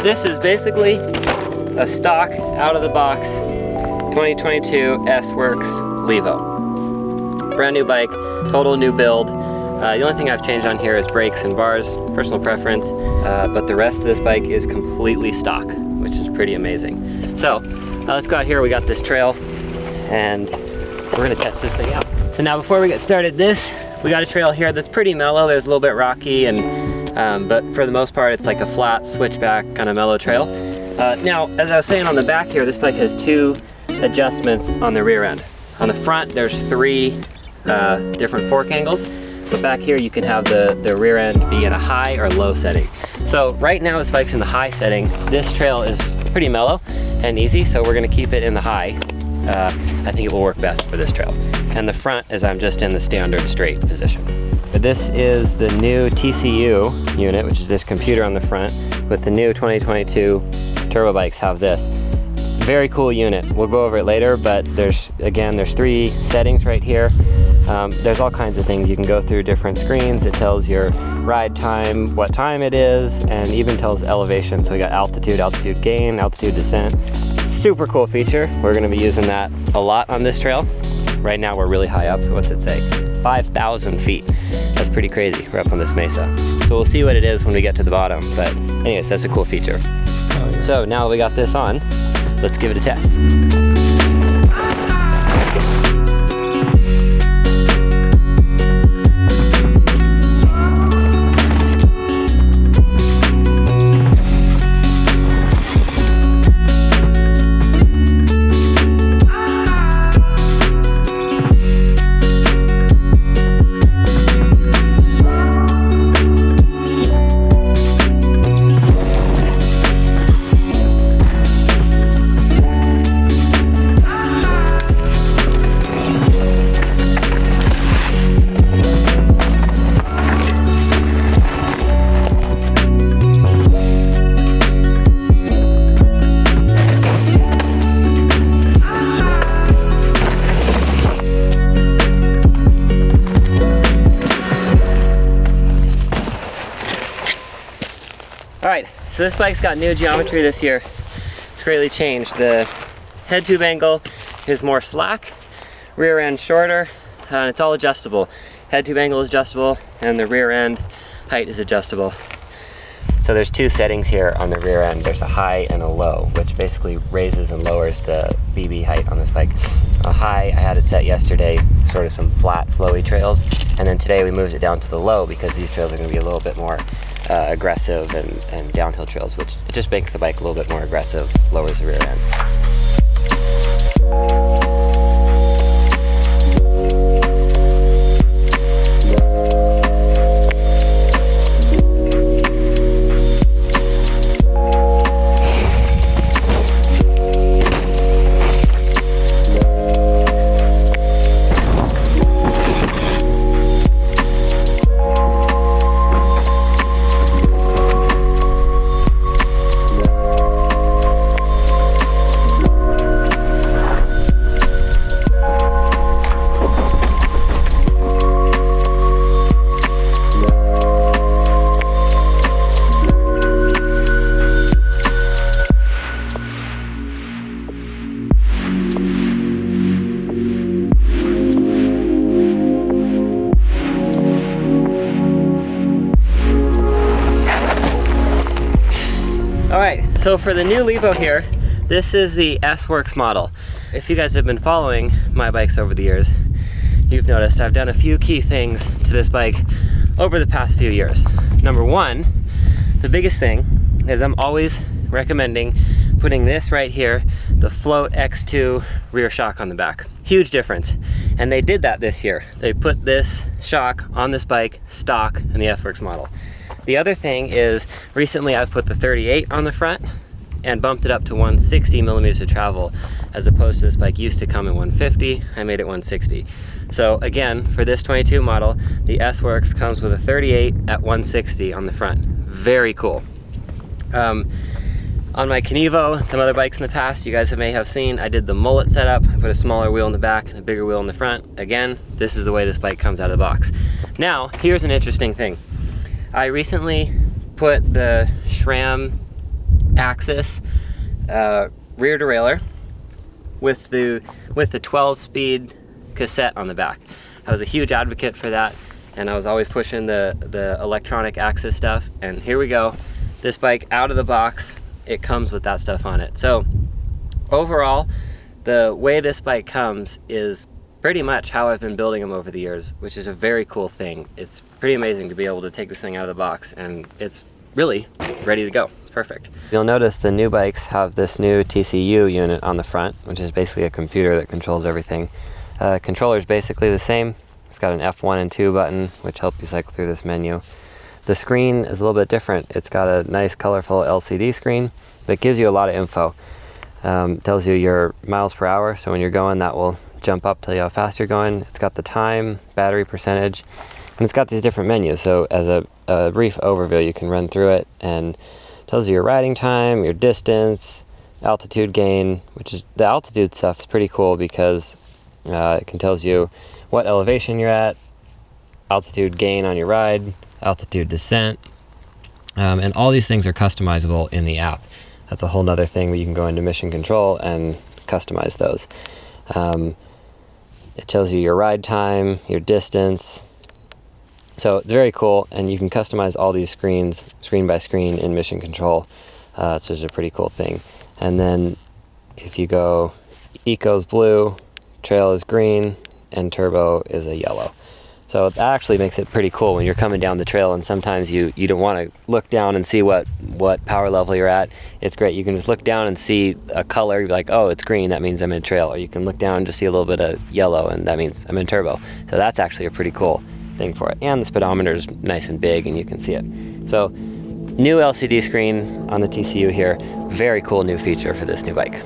This is basically a stock out of the box 2022 S-Works Levo. Brand new bike, total new build. The only thing I've changed on here is brakes and bars, personal preference, but the rest of this bike is completely stock, which is pretty amazing. So let's go out here. We got this trail and we're gonna test this thing out. So now before we get started, we got a trail here that's pretty mellow. There's a little bit rocky, but for the most part, it's like a flat switchback kind of mellow trail. Now, as I was saying on the back here, this bike has two adjustments on the rear end. On the front, there's three different fork angles, but back here you can have the rear end be in a high or low setting. So right now this bike's in the high setting. This trail is pretty mellow and easy, so we're gonna keep it in the high. I think it will work best for this trail. And the front is I'm just in the standard straight position. But this is the new TCU unit, which is this computer on the front, with the new 2022 turbo bikes have this. Very cool unit. We'll go over it later, but there's three settings right here. There's all kinds of things. You can go through different screens. It tells your ride time, what time it is, and even tells elevation. So we got altitude, altitude gain, altitude descent. Super cool feature. We're gonna be using that a lot on this trail. Right now we're really high up, so what's it say? 5,000 feet. That's pretty crazy. We're up on this mesa. So we'll see what it is when we get to the bottom, but anyways, that's a cool feature. Oh, yeah. So now that we got this on, let's give it a test. Alright, so this bike's got new geometry this year. It's greatly changed. The head tube angle is more slack, rear end shorter, and it's all adjustable. Head tube angle is adjustable, and the rear end height is adjustable. So there's two settings here on the rear end. There's a high and a low, which basically raises and lowers the BB height on this bike. A high, I had it set yesterday, sort of some flat, flowy trails, and then today we moved it down to the low because these trails are going to be a little bit more aggressive and downhill trails, which it just makes the bike a little bit more aggressive, lowers the rear end. Alright, so for the new Levo here, this is the S-Works model. If you guys have been following my bikes over the years, you've noticed I've done a few key things to this bike over the past few years. Number one, the biggest thing is I'm always recommending putting this right here, the Float X2 rear shock on the back. Huge difference. And they did that this year. They put this shock on this bike stock in the S-Works model. The other thing is recently I've put the 38 on the front and bumped it up to 160 millimeters of travel, as opposed to this bike used to come in 150. I made it 160. So again, for this 22 model, the S-Works comes with a 38 at 160 on the front. Very cool. On my Kenevo and some other bikes in the past, you guys may have seen, I did the mullet setup. I put a smaller wheel in the back and a bigger wheel in the front. Again, this is the way this bike comes out of the box. Now, here's an interesting thing. I recently put the SRAM axis rear derailleur with the 12-speed cassette on the back. I was a huge advocate for that, and I was always pushing the electronic axis stuff, and here we go. This bike out of the box, it comes with that stuff on it. So overall, the way this bike comes is pretty much how I've been building them over the years, which is a very cool thing. It's pretty amazing to be able to take this thing out of the box, and it's really ready to go. It's perfect. You'll notice the new bikes have this new TCU unit on the front, which is basically a computer that controls everything. Controller is basically the same. It's got an F1 and 2 button, which help you cycle through this menu. The screen is a little bit different. It's got a nice colorful LCD screen that gives you a lot of info. Tells you your miles per hour, so when you're going, that will jump up, tell you how fast you're going. It's got the time, battery percentage, and it's got these different menus. So as a brief overview, you can run through it, and tells you your riding time, your distance, altitude gain, which is the altitude stuff is pretty cool because it can tells you what elevation you're at, altitude gain on your ride, altitude descent, and all these things are customizable in the app. That's a whole nother thing where you can go into mission control and customize those. It tells you your ride time, your distance. So it's very cool, and you can customize all these screens, screen by screen, in mission control. So it's a pretty cool thing. And then if you go, Eco's blue, Trail is green, and Turbo is a yellow. So that actually makes it pretty cool when you're coming down the trail, and sometimes you don't want to look down and see what power level you're at. It's great. You can just look down and see a color, you're like, oh, it's green, that means I'm in trail. Or you can look down and just see a little bit of yellow, and that means I'm in turbo. So that's actually a pretty cool thing for it. And the speedometer is nice and big, and you can see it. So new LCD screen on the TCU here. Very cool new feature for this new bike.